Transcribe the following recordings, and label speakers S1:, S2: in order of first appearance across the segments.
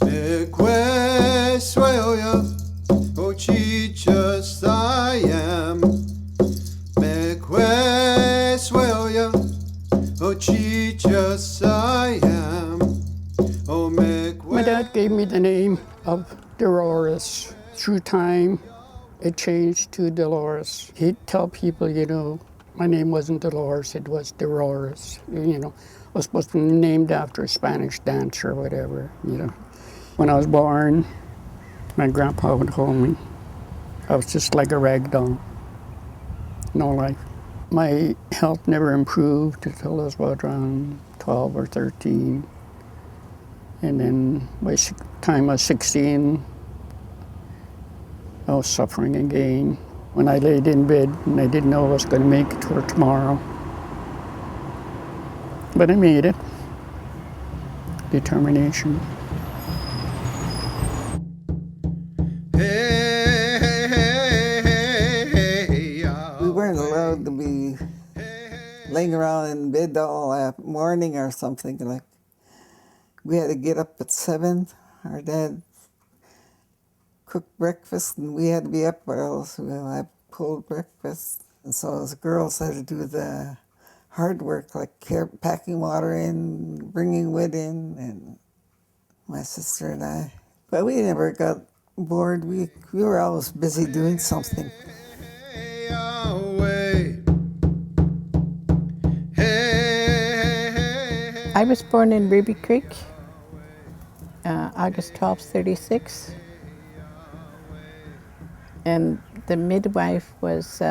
S1: Me quesueoya, o chichas I am. Me quesueoya, o chichas I am. O me
S2: My dad gave me the name of Dolores. Through time, it changed to Dolores. He'd tell people, my name wasn't Dolores, it was Dolores. I was supposed to be named after a Spanish dancer or whatever. When I was born, my grandpa would call me. I was just like a rag doll. No life. My health never improved until I was about around 12 or 13. And then by the time I was 16, I was suffering again. When I laid in bed and I didn't know I was going to make it for tomorrow. But I made it. Determination.
S3: We weren't allowed to be laying around in bed all morning or something. Like, we had to get up at 7. Our dad cooked breakfast, and we had to be up, or else we'll have cold breakfast. And so the girls had to do the hard work, like packing water in, bringing wood in, and my sister and I. But we never got bored. We were always busy doing something.
S4: I was born in Ruby Creek, August 12th, 36. And the midwife was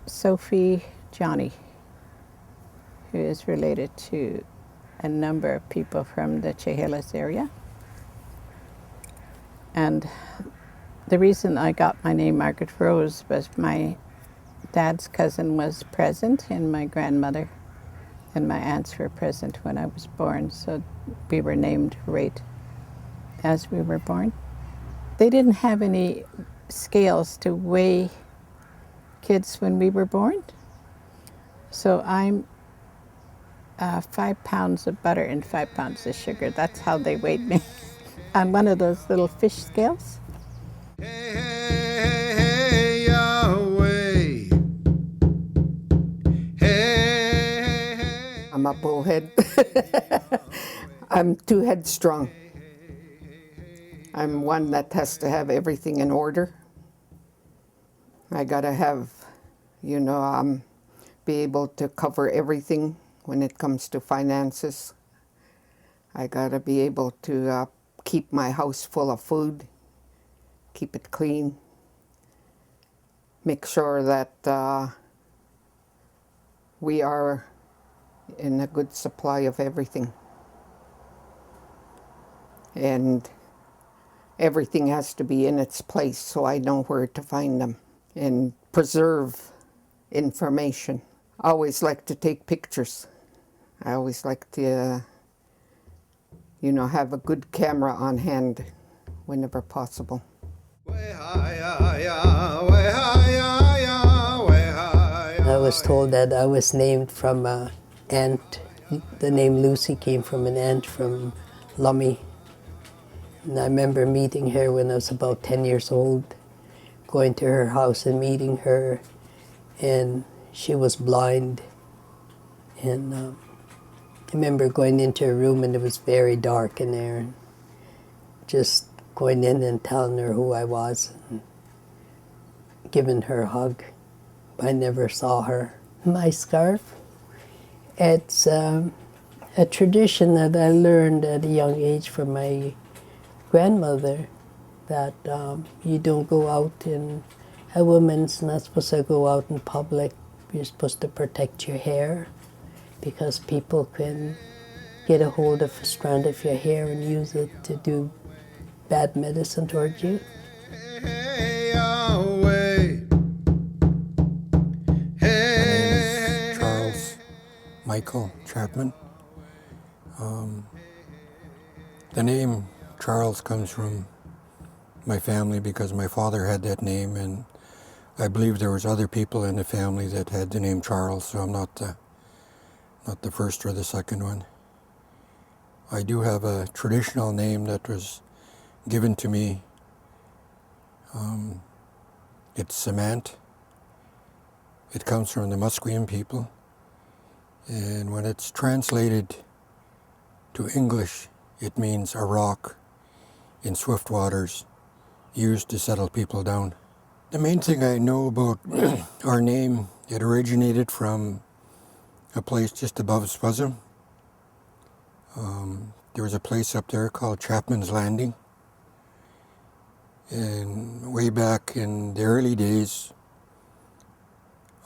S4: Sophie Johnny, who is related to a number of people from the Chehalis area. And the reason I got my name Margaret Rose was my dad's cousin was present, and my grandmother and my aunts were present when I was born, so we were named right as we were born. They didn't have any scales to weigh kids when we were born, so I'm 5 pounds of butter and 5 pounds of sugar. That's how they weighed me on one of those little fish scales.
S5: I'm a bullhead. I'm too headstrong. I'm one that has to have everything in order. I gotta have, be able to cover everything when it comes to finances. I gotta be able to keep my house full of food, keep it clean, make sure that we are in a good supply of everything. And everything has to be in its place so I know where to find them, and preserve information. I always like to take pictures. I always like to, have a good camera on hand whenever possible.
S6: I was told that I was named from an aunt. The name Lucy came from an aunt from Lummi. And I remember meeting her when I was about 10 years old, going to her house and meeting her, and she was blind. And I remember going into her room and it was very dark in there, and just going in and telling her who I was and giving her a hug. I never saw her. My scarf, it's a tradition that I learned at a young age from my grandmother, that you don't go out a woman's not supposed to go out in public. You're supposed to protect your hair because people can get a hold of a strand of your hair and use it to do bad medicine towards you.
S7: Charles Michael Chapman. The name Charles comes from my family because my father had that name, and I believe there was other people in the family that had the name Charles, so I'm not the first or the second one. I do have a traditional name that was given to me. It's Cement. It comes from the Musqueam people. And when it's translated to English, it means a rock in swift waters used to settle people down. The main thing I know about our name, it originated from a place just above Spuzzum. There was a place up there called Chapman's Landing. And way back in the early days,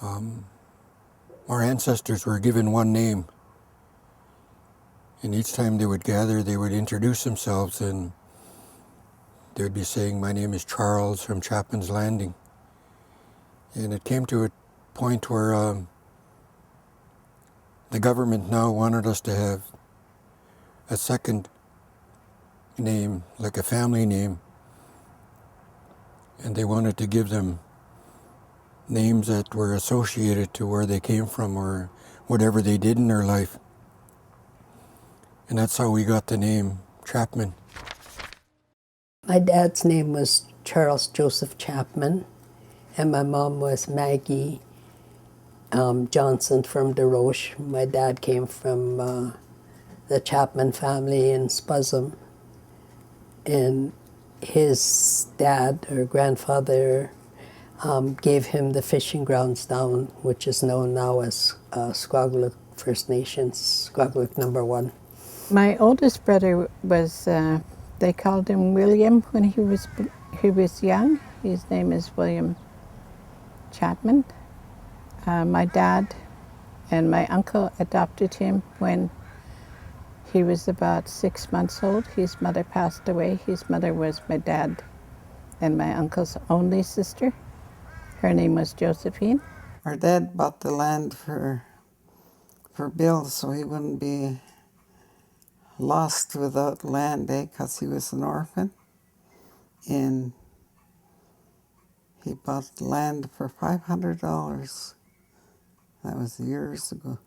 S7: our ancestors were given one name. And each time they would gather, they would introduce themselves, and they would be saying, "My name is Charles from Chapman's Landing." And it came to a point where the government now wanted us to have a second name, like a family name. And they wanted to give them names that were associated to where they came from or whatever they did in their life. And that's how we got the name Chapman.
S6: My dad's name was Charles Joseph Chapman, and my mom was Maggie Johnson from DeRoche. My dad came from the Chapman family in Spuzzum, and his dad or grandfather gave him the fishing grounds down, which is known now as Squagluk First Nations, Squagluk number 1.
S4: My oldest brother was, they called him William when he was young. His name is William Chapman. My dad and my uncle adopted him when he was about 6 months old. His mother passed away. His mother was my dad and my uncle's only sister. Her name was Josephine.
S3: Our dad bought the land for Bill so he wouldn't be lost without land, because he was an orphan. And he bought land for $500. That was years ago.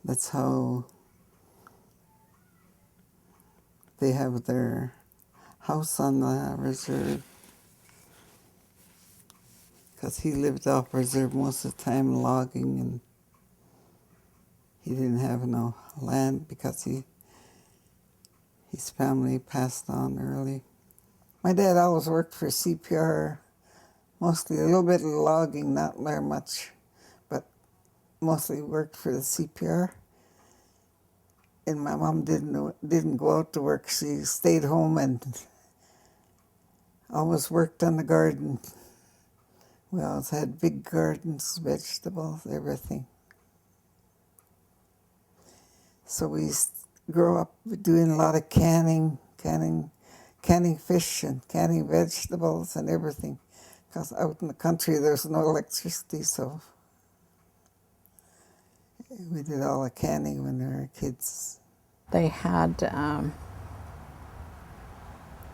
S3: That's how they have their house on the reserve. Because he lived off reserve most of the time logging, and he didn't have no land because his family passed on early. My dad always worked for CPR, mostly a little bit of logging, not very much, but mostly worked for the CPR. And my mom didn't go out to work. She stayed home and always worked on the garden. We always had big gardens, vegetables, everything. So we grew up doing a lot of canning fish and canning vegetables and everything. Because out in the country there's no electricity, so we did all the canning when we were kids.
S4: They had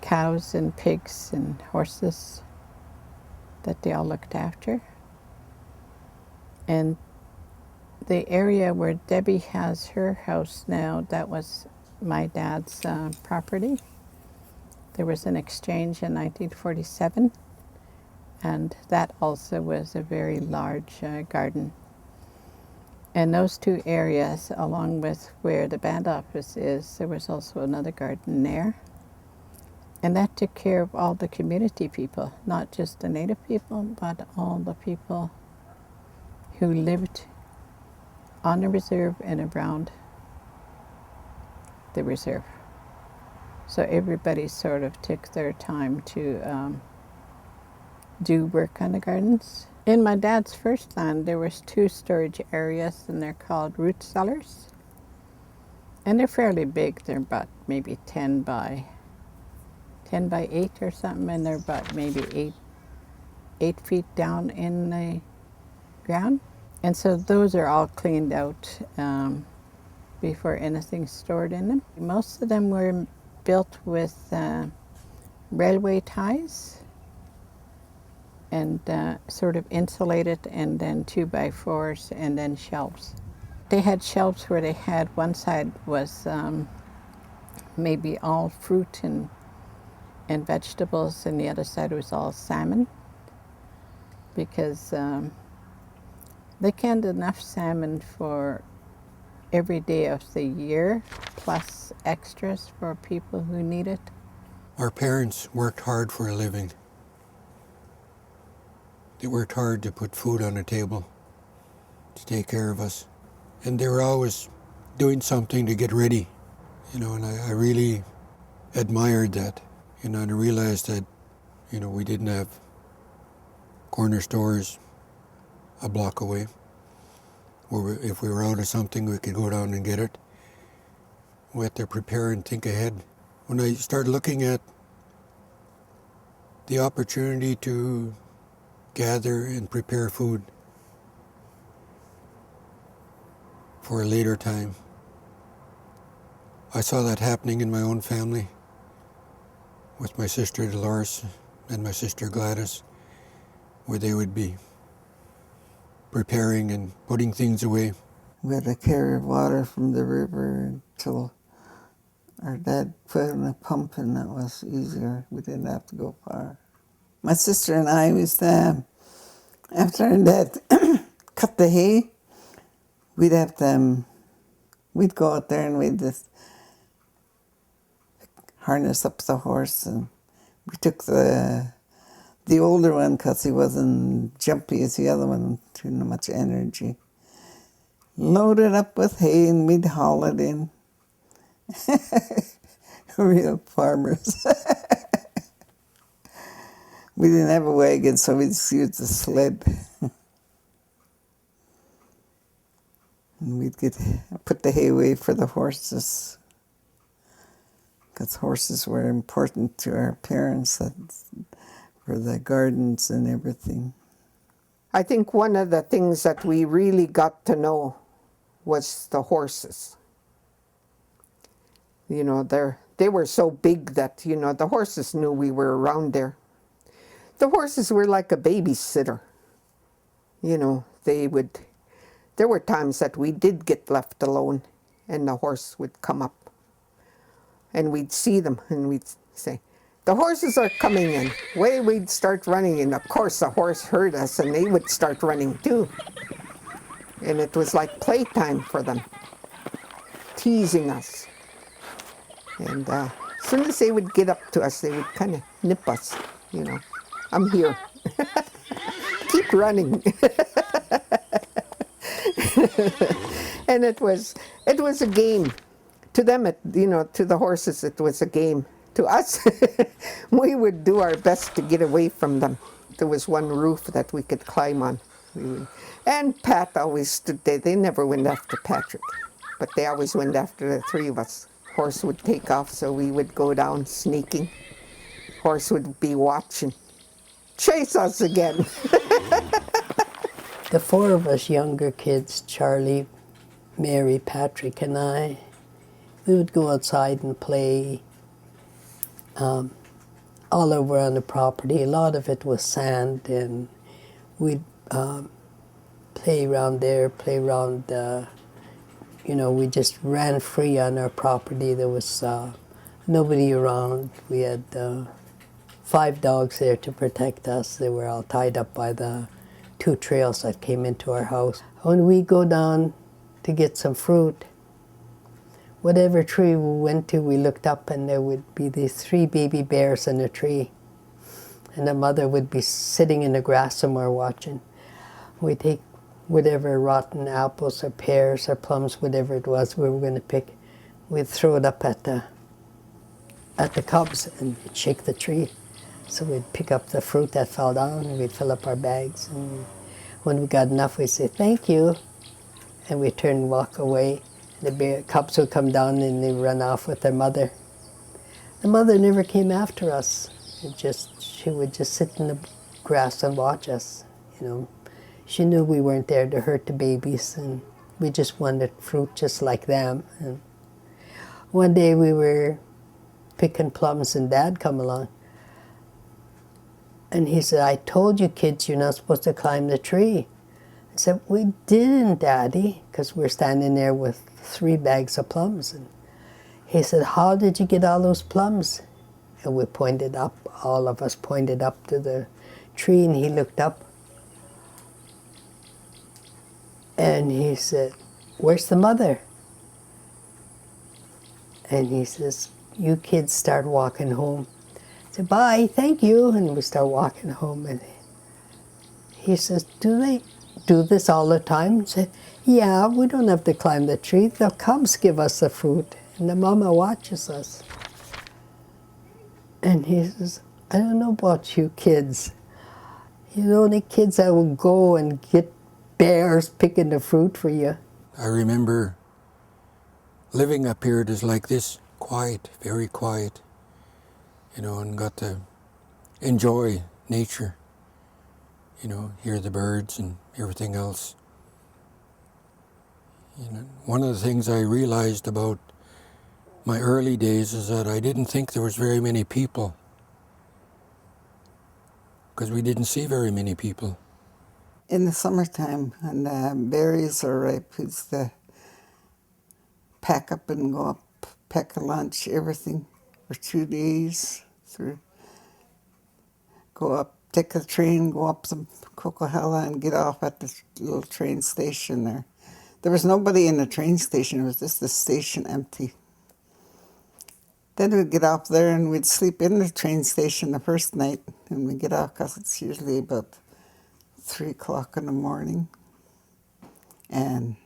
S4: cows and pigs and horses that they all looked after. And the area where Debbie has her house now, that was my dad's property. There was an exchange in 1947, and that also was a very large garden. And those two areas, along with where the band office is, there was also another garden there. And that took care of all the community people, not just the native people, but all the people who lived on the reserve and around the reserve. So everybody sort of took their time to do work on the gardens. In my dad's first land, there was 2 storage areas, and they're called root cellars. And they're fairly big. They're about maybe 10 by 8 or something, and they're about maybe 8 feet down in the ground. And so those are all cleaned out before anything's stored in them. Most of them were built with railway ties and sort of insulated, and then 2x4s, and then shelves. they had shelves where they had one side was maybe all fruit and vegetables, and the other side was all salmon, because they canned enough salmon for every day of the year, plus extras for people who need it.
S7: Our parents worked hard for a living. They worked hard to put food on the table, to take care of us. And they were always doing something to get ready, you know, and I really admired that, you know, and I realized that, you know, we didn't have corner stores a block away, or if we were out of something, we could go down and get it. We had to prepare and think ahead. When I started looking at the opportunity to gather and prepare food for a later time, I saw that happening in my own family with my sister Dolores and my sister Gladys, where they would be preparing and putting things away.
S3: We had to carry water from the river until our dad put in a pump, and that was easier. We didn't have to go far. My sister and I used to, after our dad cut the hay, we'd go out there and we'd just harness up the horse, and we took the older one because he wasn't jumpy as the other one, too much energy. Loaded up with hay and we'd haul it in. Real farmers. We didn't have a wagon, so we just used a sled. And we'd put the hay away for the horses, because horses were important to our parents for the gardens and everything.
S5: I think one of the things that we really got to know was the horses. You know, they were so big that, you know, the horses knew we were around there. The horses were like a babysitter. You know, there were times that we did get left alone, and the horse would come up. And we'd see them, and we'd say, "The horses are coming in." Way we'd start running, and of course the horse heard us, and they would start running too. And it was like playtime for them, teasing us. And as soon as they would get up to us, they would kind of nip us, you know. "I'm here." Keep running. And it was a game. To them, to the horses, it was a game. To us, we would do our best to get away from them. There was one roof that we could climb on. And Pat always stood there. They never went after Patrick, but they always went after the three of us. Horse would take off, so we would go down sneaking. Horse would be watching. Chase us again.
S6: The four of us younger kids, Charlie, Mary, Patrick, and I, we would go outside and play all over on the property. A lot of it was sand, and we'd play around there, we just ran free on our property. There was nobody around. We had 5 dogs there to protect us. They were all tied up by the 2 trails that came into our house. When we go down to get some fruit, whatever tree we went to, we looked up and there would be these 3 baby bears in a tree. And the mother would be sitting in the grass somewhere watching. We'd take whatever rotten apples or pears or plums, whatever it was we were going to pick, we'd throw it up at the cubs and shake the tree. So we'd pick up the fruit that fell down and we'd fill up our bags. And when we got enough, we'd say, "Thank you." And we'd turn and walk away. The cubs would come down and they'd run off with their mother. The mother never came after us. She would just sit in the grass and watch us, She knew we weren't there to hurt the babies, and we just wanted fruit just like them. And one day we were picking plums and Dad come along. And he said, "I told you kids you're not supposed to climb the tree." said, we didn't, Daddy, because we're standing there with 3 bags of plums. And he said, how did you get all those plums? And we pointed up, all of us pointed up to the tree, and he looked up. And he said, where's the mother? And he says, you kids start walking home. I said, bye, thank you. And we start walking home. And he says, do they do this all the time? I said, yeah, we don't have to climb the tree. The cubs give us the fruit, and the mama watches us. And he says, I don't know about you kids. You know the kids that will go and get bears picking the fruit for you.
S7: I remember living up here, it is like this, quiet, very quiet, you know, and got to enjoy nature, you know, hear the birds and everything else. You know, one of the things I realized about my early days is that I didn't think there was very many people, because we didn't see very many people.
S3: In the summertime, when the berries are ripe, we used to pack up and go up, pack a lunch, everything, for 2 days. Go up, take a train, go up to Coquihalla and get off at the little train station there. There was nobody in the train station, it was just the station empty. Then we'd get off there and we'd sleep in the train station the first night, and we'd get off, because it's usually about 3 o'clock in the morning, and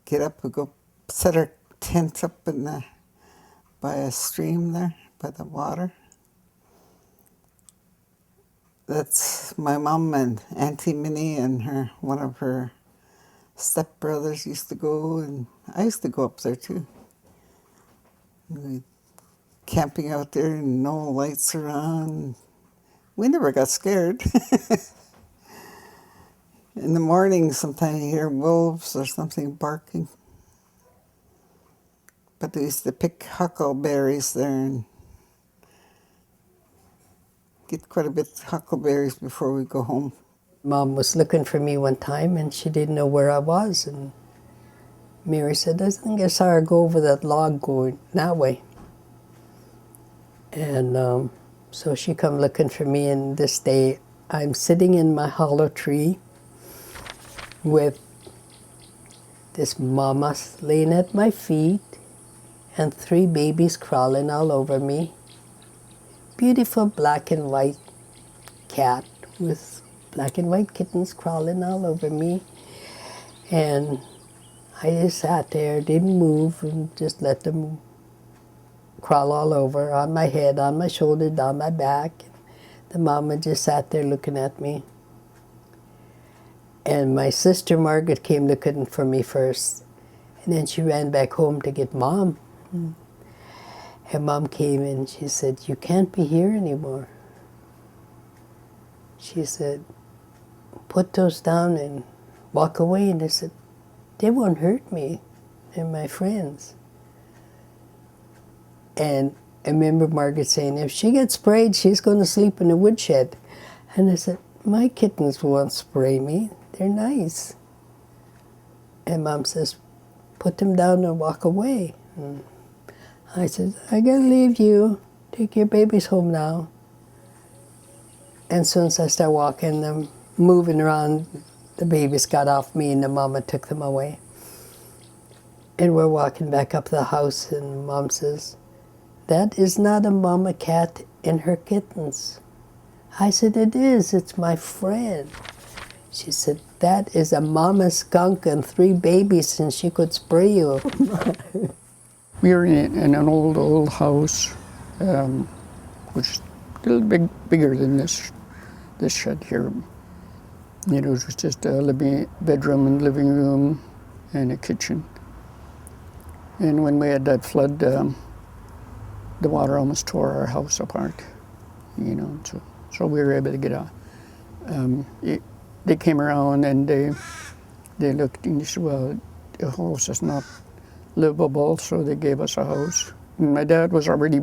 S3: get up, we go set our tent up by a stream there, by the water. That's my mom and Auntie Minnie and one of her stepbrothers used to go, and I used to go up there too. We'd camping out there and no lights are on. We never got scared. In the morning, sometimes you hear wolves or something barking. But they used to pick huckleberries there and get quite a bit of huckleberries before we go home.
S6: Mom was looking for me one time, and she didn't know where I was. And Mary said, I think I saw her go over that log going that way. And so she come looking for me, and this day I'm sitting in my hollow tree with this mama laying at my feet and 3 babies crawling all over me. Beautiful black and white cat with black and white kittens crawling all over me. And I just sat there, didn't move, and just let them crawl all over, on my head, on my shoulder, down my back. The mama just sat there looking at me. And my sister Margaret came looking for me first. And then she ran back home to get Mom. And Mom came and she said, you can't be here anymore. She said, put those down and walk away. And I said, they won't hurt me. They're my friends. And I remember Margaret saying, if she gets sprayed, she's going to sleep in a woodshed. And I said, my kittens won't spray me. They're nice. And Mom says, put them down and walk away. And I said, I gotta leave you. Take your babies home now. And as soon as I start walking them, moving around, the babies got off me and the mama took them away. And we're walking back up the house, and Mom says, that is not a mama cat and her kittens. I said, it is, it's my friend. She said, that is a mama skunk and 3 babies, and she could spray you.
S2: We were in an old house, which is a little bit bigger than this shed here. It was just a bedroom and living room and a kitchen. And when we had that flood, the water almost tore our house apart, you know. So we were able to get out. They came around and they looked and they said, well, the house is not livable, so they gave us a house. And my dad was already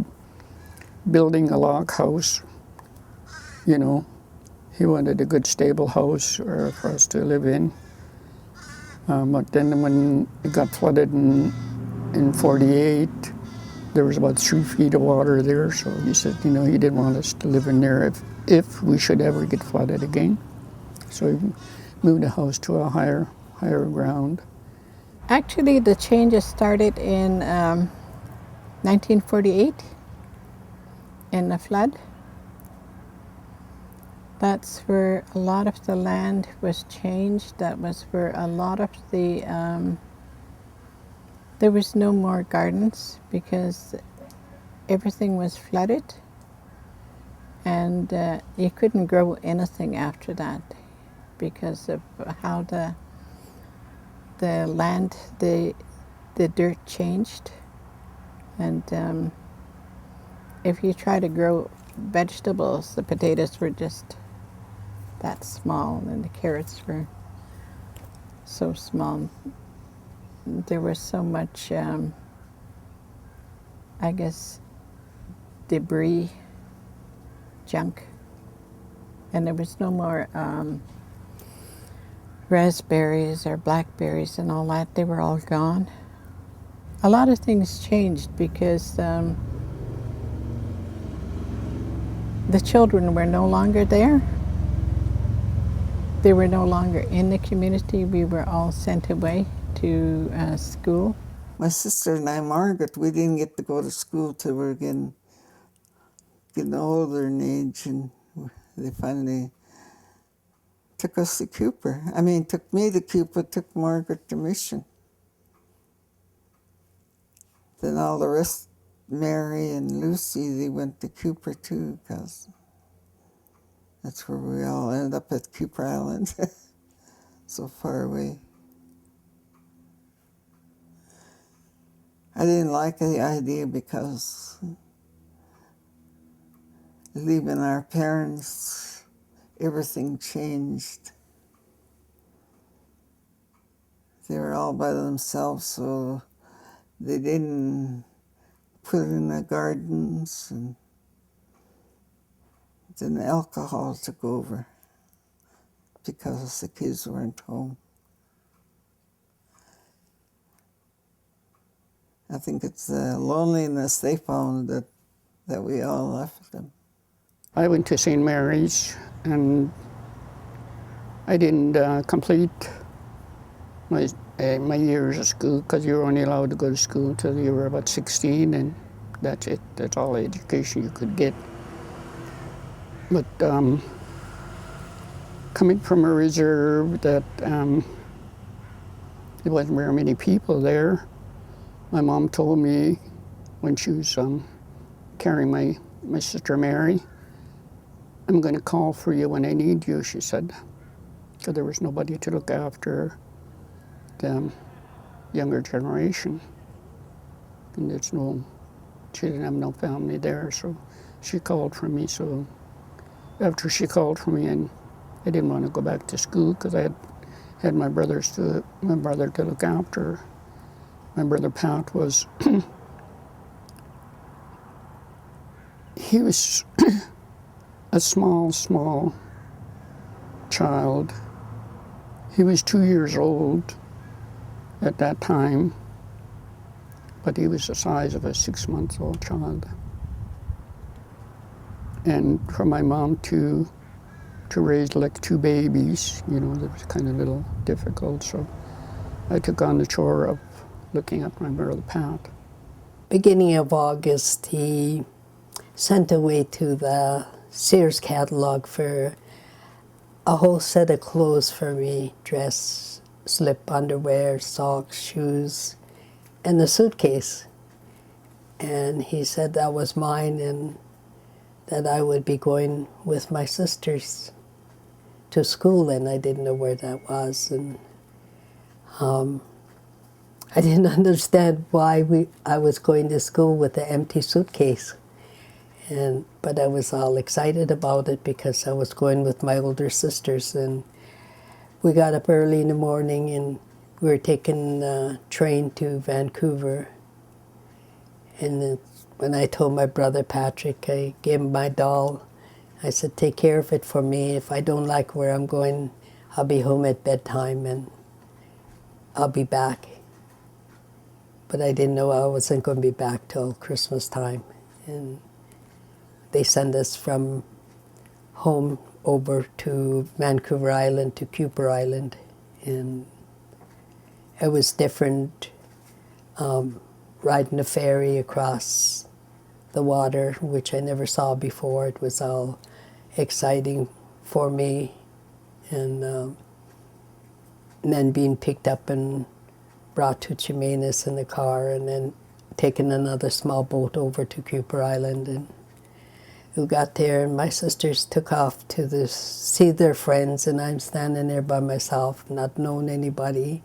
S2: building a log house, you know. He wanted a good stable house for us to live in. But then when it got flooded in 48, there was about 3 feet of water there, so he said, he didn't want us to live in there if we should ever get flooded again. So he moved the house to a higher ground.
S4: Actually, the changes started in 1948 in the flood. That's where a lot of the land was changed. That was where a lot of the, there was no more gardens because everything was flooded, and you couldn't grow anything after that because of how the land, the dirt changed. And if you try to grow vegetables, the potatoes were just that small, and the carrots were so small. There was so much, I guess, debris, junk, and there was no more raspberries or blackberries and all that. They were all gone. A lot of things changed because the children were no longer there. They were no longer in the community. We were all sent away to school.
S3: My sister and I, Margaret, we didn't get to go to school till we were getting older in age, and they finally took us to Cooper. Took me to Cooper, took Margaret to Mission. Then all the rest, Mary and Lucy, they went to Cooper too, because that's where we all ended up, at Cooper Island, so far away. I didn't like the idea because leaving our parents, everything changed. They were all by themselves, so they didn't put in the gardens, and then alcohol took over because the kids weren't home. I think it's the loneliness they found that we all left them.
S2: I went to St. Mary's, and I didn't complete my years of school, because you were only allowed to go to school until you were about 16, and that's it. That's all the education you could get. But coming from a reserve that there wasn't very many people there, my mom told me when she was carrying my sister Mary, "I'm going to call for you when I need you," she said, because there was nobody to look after the younger generation. And she didn't have no family there, so she called for me. So after she called for me, and I didn't want to go back to school because I had my brother to look after. My brother Pat was, he was a small child. He was 2 years old at that time, but he was the size of a 6-month-old child. And for my mom to raise like 2 babies, that was kind of a little difficult. So I took on the chore of looking at my brother Pat.
S6: Beginning of August, he sent away to the Sears catalog for a whole set of clothes for me: dress, slip, underwear, socks, shoes, and a suitcase. And he said that was mine, and that I would be going with my sisters to school, and I didn't know where that was. And I didn't understand why I was going to school with an empty suitcase. But I was all excited about it because I was going with my older sisters, and we got up early in the morning and we were taking a train to Vancouver. And when I told my brother Patrick, I gave him my doll, I said, take care of it for me. If I don't like where I'm going, I'll be home at bedtime and I'll be back. But I didn't know I wasn't going to be back till Christmas time. And they sent us from home over to Vancouver Island, to Cooper Island. And it was different, riding a ferry across the water, which I never saw before. It was all exciting for me. And then being picked up and brought to Chemainus in the car, and then taking another small boat over to Cooper Island. And we got there, and my sisters took off to see their friends, and I'm standing there by myself, not knowing anybody,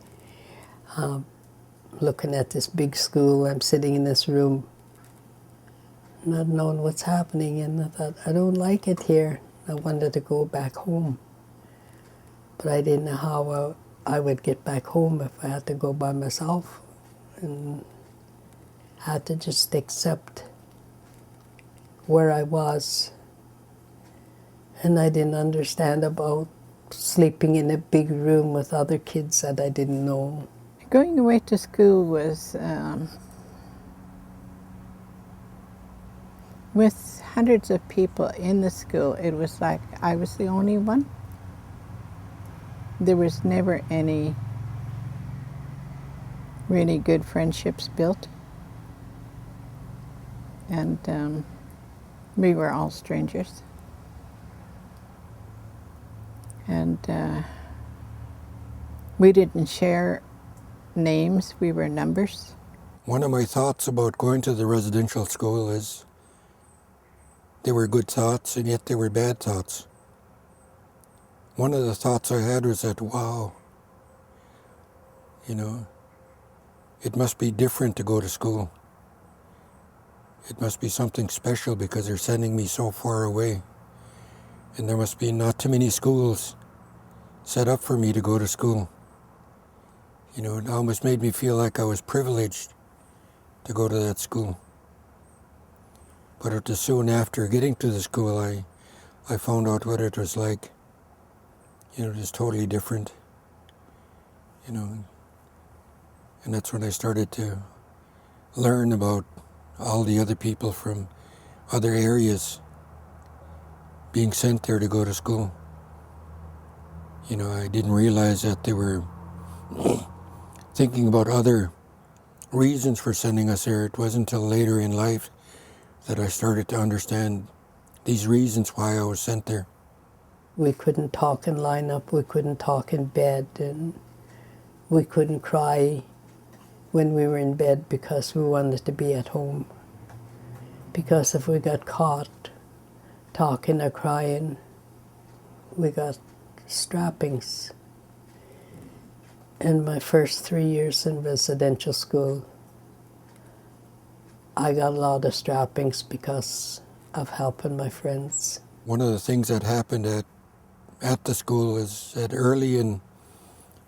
S6: looking at this big school. I'm sitting in this room, not knowing what's happening, and I thought, I don't like it here. I wanted to go back home, but I didn't know how I would get back home if I had to go by myself, and had to just accept where I was. And I didn't understand about sleeping in a big room with other kids that I didn't know.
S4: Going away to school was with hundreds of people in the school. It was like I was the only one. There was never any really good friendships built. And we were all strangers. And we didn't share names, we were numbers.
S7: One of my thoughts about going to the residential school is they were good thoughts, and yet they were bad thoughts. One of the thoughts I had was that, wow, you know, it must be different to go to school. It must be something special because they're sending me so far away. And there must be not too many schools set up for me to go to school. You know, it almost made me feel like I was privileged to go to that school. But it was soon after getting to the school I found out what it was like. You know, it was totally different. You know, and that's when I started to learn about all the other people from other areas being sent there to go to school. You know, I didn't realize that they were thinking about other reasons for sending us there. It wasn't until later in life that I started to understand these reasons why I was sent there.
S6: We couldn't talk in line-up, we couldn't talk in bed, and we couldn't cry when we were in bed because we wanted to be at home. Because if we got caught talking or crying, we got strappings. In my first 3 years in residential school, I got a lot of strappings because of helping my friends.
S7: One of the things that happened at the school is that early in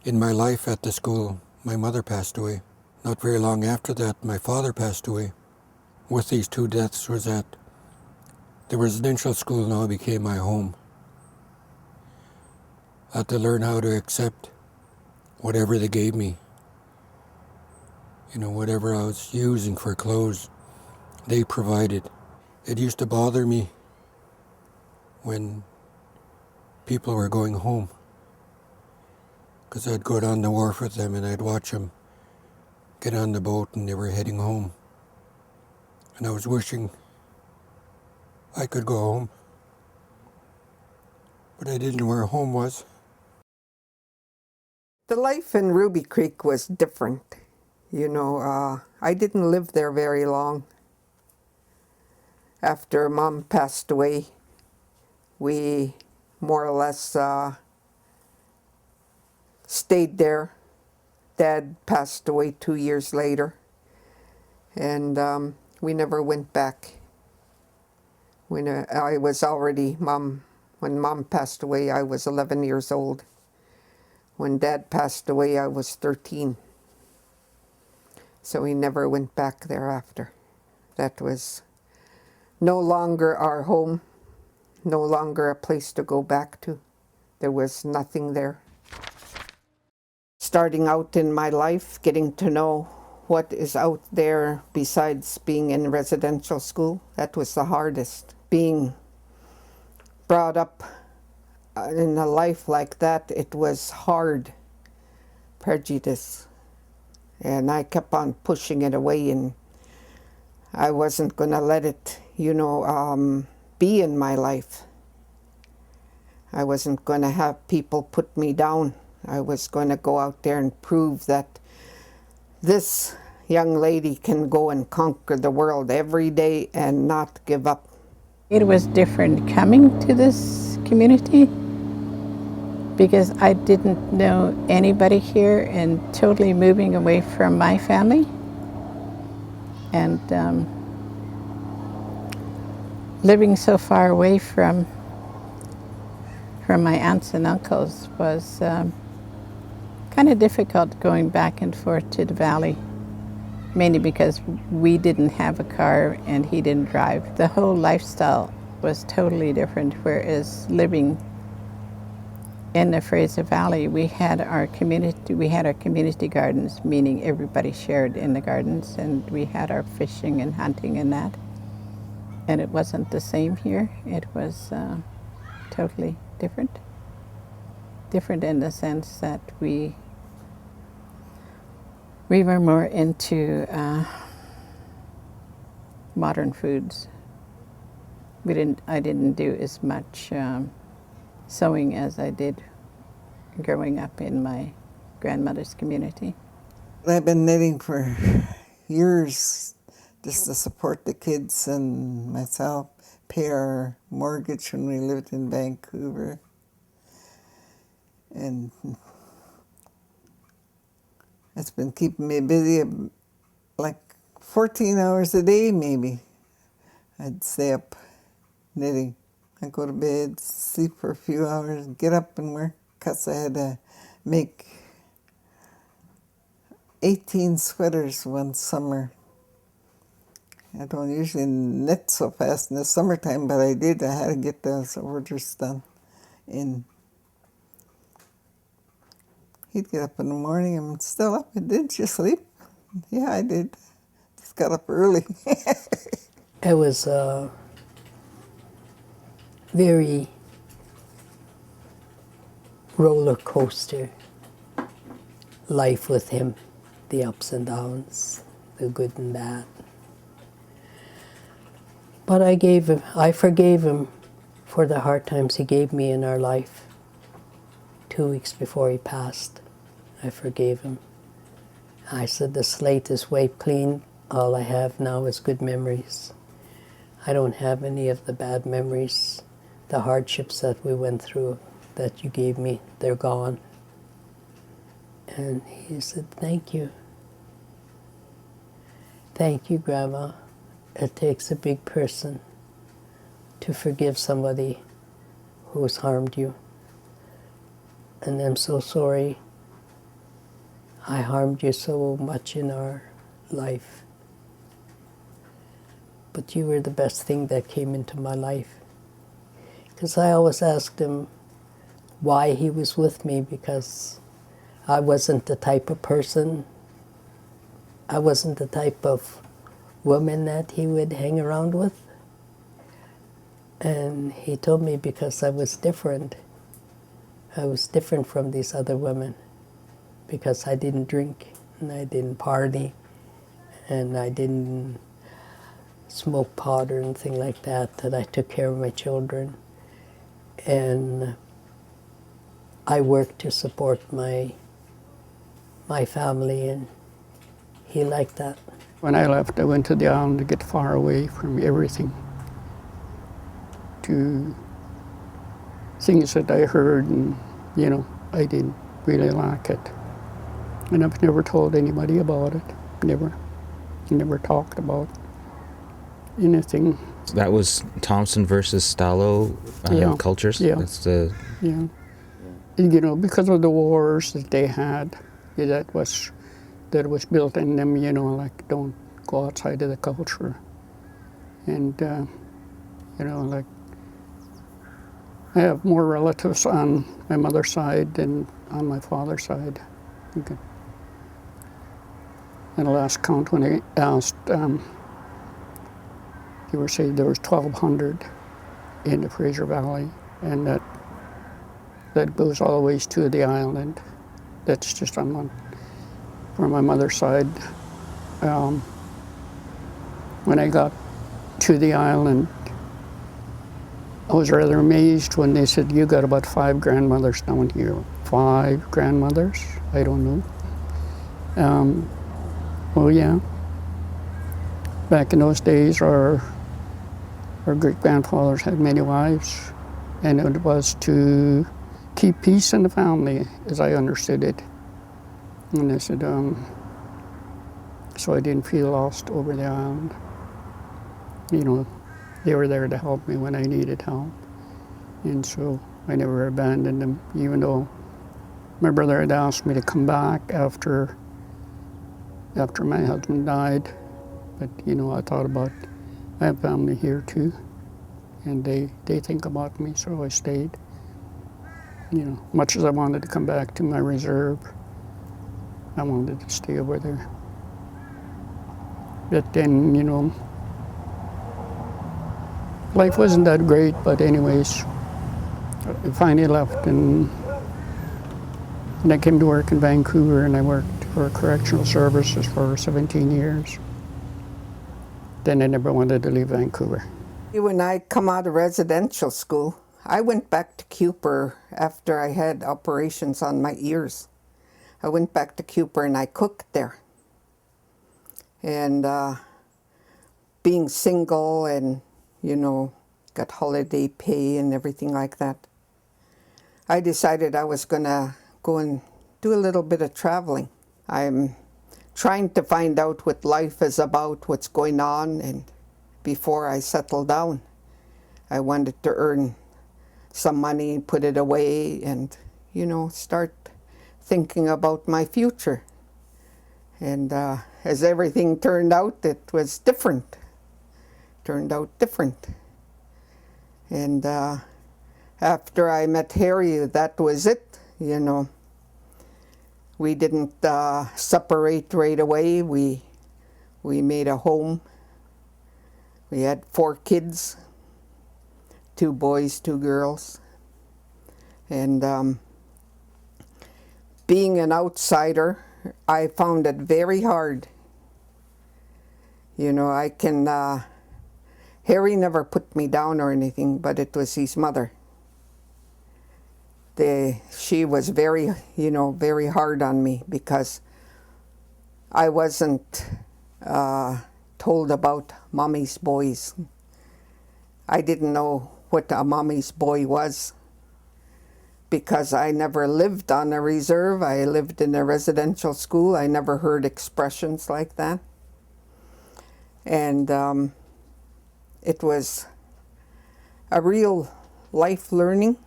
S7: my life at the school, my mother passed away. Not very long after that, my father passed away. With these two deaths was that the residential school now became my home. I had to learn how to accept whatever they gave me. You know, whatever I was using for clothes, they provided. It used to bother me when people were going home, because I'd go down the wharf with them and I'd watch them get on the boat and they were heading home. And I was wishing I could go home, but I didn't know where home was.
S5: The life in Ruby Creek was different. You know, I didn't live there very long. After Mom passed away, we more or less stayed there. Dad passed away 2 years later, and we never went back. When I was already, when Mom passed away, I was 11 years old. When Dad passed away, I was 13. So we never went back thereafter. That was no longer our home, no longer a place to go back to. There was nothing there. Starting out in my life, getting to know what is out there besides being in residential school, that was the hardest. Being brought up in a life like that, it was hard. Prejudice. And I kept on pushing it away, and I wasn't going to let it, be in my life. I wasn't going to have people put me down. I was going to go out there and prove that this young lady can go and conquer the world every day and not give up.
S4: It was different coming to this community because I didn't know anybody here and totally moving away from my family. And living so far away from my aunts and uncles was kind of difficult going back and forth to the valley, mainly because we didn't have a car and he didn't drive. The whole lifestyle was totally different, whereas living in the Fraser Valley, we had our community gardens, meaning everybody shared in the gardens, and we had our fishing and hunting and that. And it wasn't the same here. It was totally different. Different in the sense that we were more into modern foods. I didn't do as much sewing as I did growing up in my grandmother's community.
S3: I've been knitting for years just to support the kids and myself, pay our mortgage when we lived in Vancouver. And it's been keeping me busy like 14 hours a day maybe. I'd stay up knitting. I'd go to bed, sleep for a few hours, get up and work, because I had to make 18 sweaters one summer. I don't usually knit so fast in the summertime, but I did. I had to get those orders done. And he'd get up in the morning. I'm still up. Did you sleep? Yeah, I did. Just got up early.
S6: It was a very roller coaster life with him, the ups and downs, the good and bad. But I forgave him for the hard times he gave me in our life. 2 weeks before he passed, I forgave him. I said, the slate is wiped clean. All I have now is good memories. I don't have any of the bad memories. The hardships that we went through that you gave me, they're gone. And he said, thank you. Thank you, Grandma. It takes a big person to forgive somebody who's harmed you. And I'm so sorry I harmed you so much in our life. But you were the best thing that came into my life. Because I always asked him why he was with me, because I wasn't the type of person, I wasn't the type of woman that he would hang around with. And he told me because I was different. I was different from these other women because I didn't drink and I didn't party and I didn't smoke pot or anything like that, that I took care of my children. And I worked to support my family, and he liked that.
S2: When I left, I went to the island to get far away from everything, to things that I heard, and I didn't really like it. And I've never told anybody about it. Never talked about anything.
S8: That was Thompson versus Stalo cultures?
S2: Yeah.
S8: That's the...
S2: Yeah. Because of the wars that they had, that was built in them, like don't go outside of the culture. And, like I have more relatives on my mother's side than on my father's side. Okay. And the last count when I asked, they were saying there was 1,200 in the Fraser Valley, and that goes all the ways to the island. That's just on from my mother's side. When I got to the island, I was rather amazed when they said, you got about 5 grandmothers down here. 5 grandmothers? I don't know. Well, yeah. Back in those days, our great-grandfathers had many wives, and it was to keep peace in the family, as I understood it. And I said, so I didn't feel lost over the island. You know, they were there to help me when I needed help. And so I never abandoned them, even though my brother had asked me to come back after my husband died. But, you know, I thought about, I have family here too, and they think about me, so I stayed. You know, much as I wanted to come back to my reserve, I wanted to stay over there. But then, you know, life wasn't that great, but anyways, I finally left, and I came to work in Vancouver, and I worked for correctional services for 17 years. Then I never wanted to leave Vancouver.
S5: When I come out of residential school, I went back to Cooper after I had operations on my ears. I went back to Cooper and I cooked there. And being single and, you know, got holiday pay and everything like that, I decided I was going to go and do a little bit of traveling. I'm trying to find out what life is about, what's going on, and before I settle down, I wanted to earn some money and put it away and, you know, start thinking about my future. And as everything turned out, it was different. Turned out different. And after I met Harry, that was it, you know. We didn't separate right away. We made a home. We had 4 kids, 2 boys, 2 girls. And being an outsider, I found it very hard. You know, Harry never put me down or anything, but it was his mother. She was very, you know, very hard on me because I wasn't told about mommy's boys. I didn't know what a mommy's boy was because I never lived on a reserve. I lived in a residential school. I never heard expressions like that. And it was a real life learning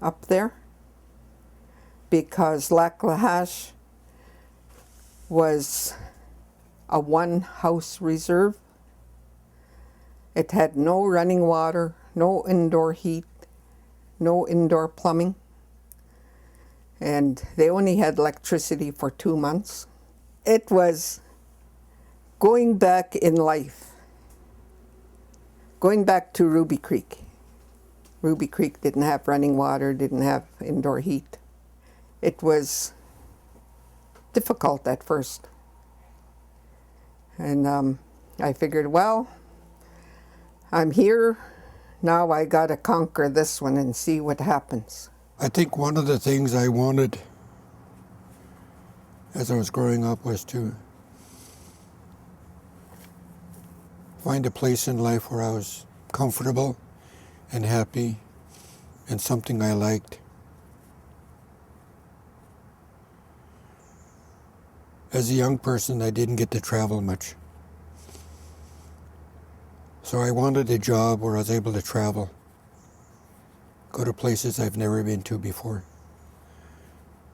S5: up there because Lac La Hache was a 1-house reserve. It had no running water, no indoor heat, no indoor plumbing, and they only had electricity for 2 months. It was going back in life, going back to Ruby Creek. Ruby Creek didn't have running water, didn't have indoor heat. It was difficult at first. And I figured, well, I'm here, now I gotta conquer this one and see what happens.
S7: I think one of the things I wanted as I was growing up was to find a place in life where I was comfortable and happy and something I liked. As a young person, I didn't get to travel much. So I wanted a job where I was able to travel, go to places I've never been to before,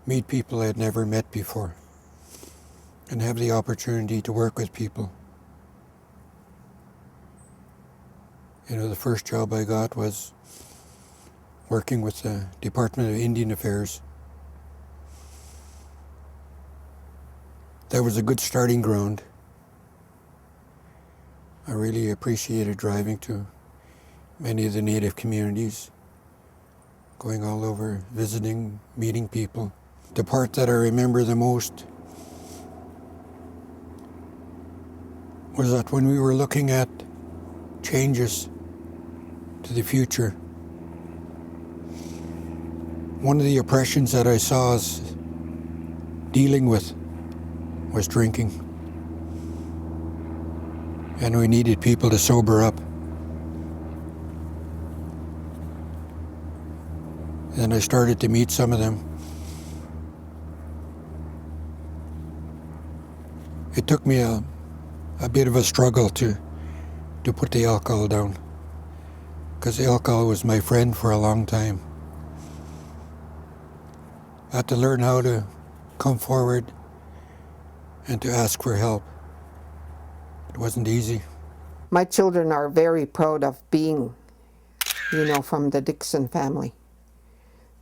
S7: meet people I had never met before, and have the opportunity to work with people. You know, the first job I got was working with the Department of Indian Affairs. That was a good starting ground. I really appreciated driving to many of the native communities, going all over, visiting, meeting people. The part that I remember the most was that when we were looking at changes to the future, one of the oppressions that I saw us dealing with was drinking. And we needed people to sober up. And I started to meet some of them. It took me a bit of a struggle to put the alcohol down, because the alcohol was my friend for a long time. I had to learn how to come forward and to ask for help. It wasn't easy.
S5: My children are very proud of being, from the Dixon family,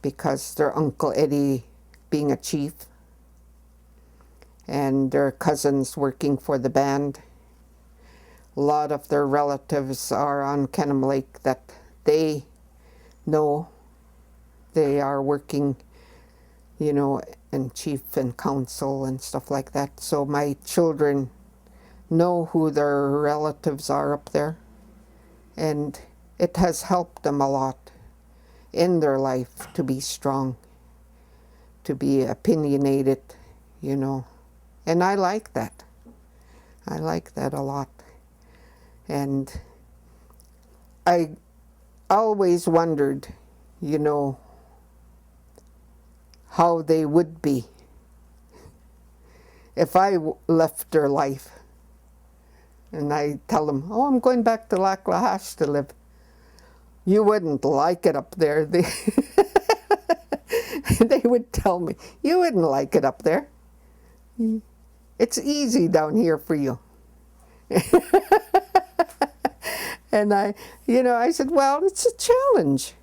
S5: because their Uncle Eddie being a chief and their cousins working for the band. A lot of their relatives are on Kenham Lake that they know. They are working, and chief and council and stuff like that. So my children know who their relatives are up there, and it has helped them a lot in their life to be strong, to be opinionated, and I like that. I like that a lot. And I always wondered, how they would be if I left their life. And I tell them, oh, I'm going back to Laclahash to live. You wouldn't like it up there. They would tell me, you wouldn't like it up there. It's easy down here for you. And I said, well, it's a challenge.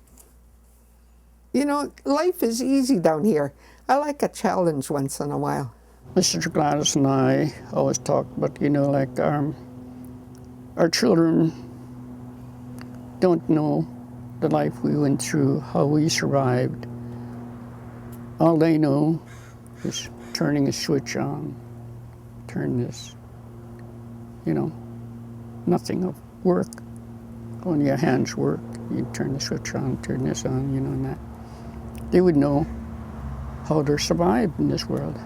S5: Life is easy down here. I like a challenge once in a while.
S2: Mr. Gladys and I always talk about, our children don't know the life we went through, how we survived. All they know is turning a switch on, turn this, nothing of work. Only your hands work. You turn the switch on, turn this on, and that. They would know how to survive in this world.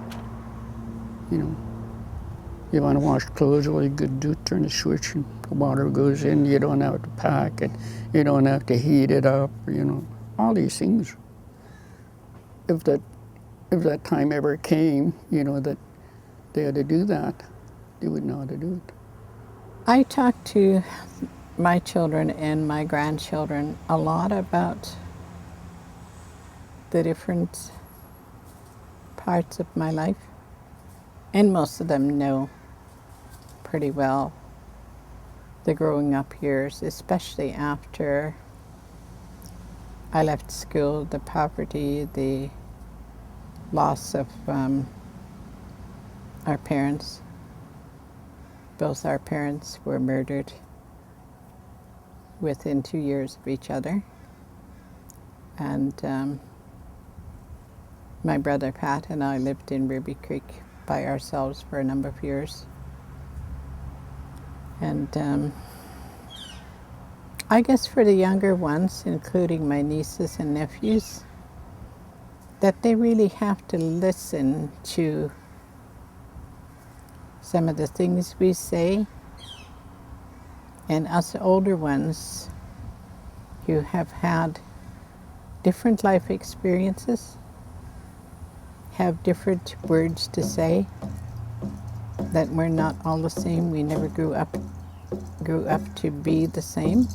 S2: You want to wash clothes, all you could do, turn the switch and the water goes in. You don't have to pack it. You don't have to heat it up, all these things. If that time ever came, that they had to do that, they would know how to do it.
S4: I talk to my children and my grandchildren a lot about the different parts of my life, and most of them know pretty well the growing up years, especially after I left school, the poverty, the loss of our parents. Both our parents were murdered within 2 years of each other. And my brother Pat and I lived in Ruby Creek by ourselves for a number of years. And I guess for the younger ones, including my nieces and nephews, that they really have to listen to some of the things we say. And us older ones who have had different life experiences have different words to say, that we're not all the same. We never grew up to be the same.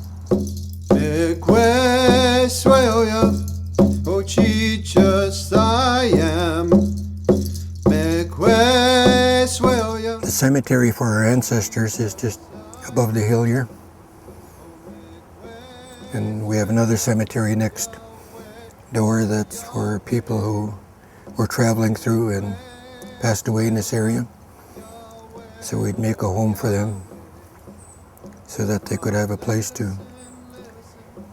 S7: The cemetery for our ancestors is just above the hill here. And we have another cemetery next door that's for people who were traveling through and passed away in this area. So we'd make a home for them so that they could have a place to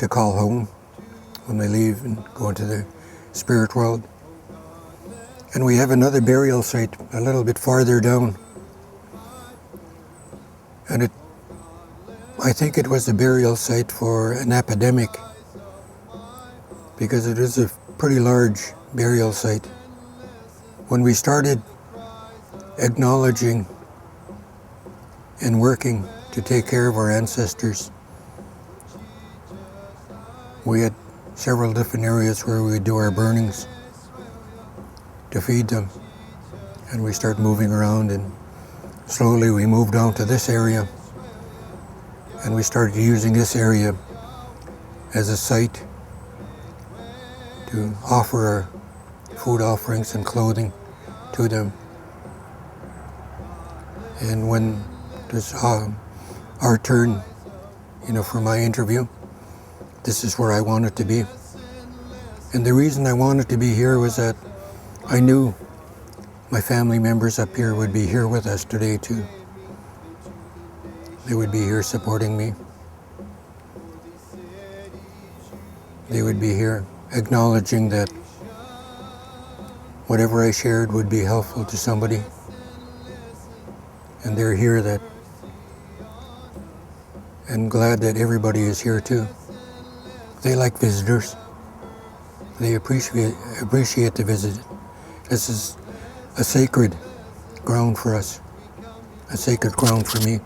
S7: call home when they leave and go into the spirit world. And we have another burial site a little bit farther down. And I think it was a burial site for an epidemic, because it is a pretty large burial site. When we started acknowledging and working to take care of our ancestors, we had several different areas where we would do our burnings to feed them. And we started moving around, and slowly we moved on to this area. And we started using this area as a site to offer our food offerings and clothing to them. And when it was our turn, for my interview, this is where I wanted to be. And the reason I wanted to be here was that I knew my family members up here would be here with us today too. They would be here supporting me. They would be here acknowledging that whatever I shared would be helpful to somebody. And they're here and glad that everybody is here too. They like visitors. They appreciate the visit. This is a sacred ground for us, a sacred ground for me.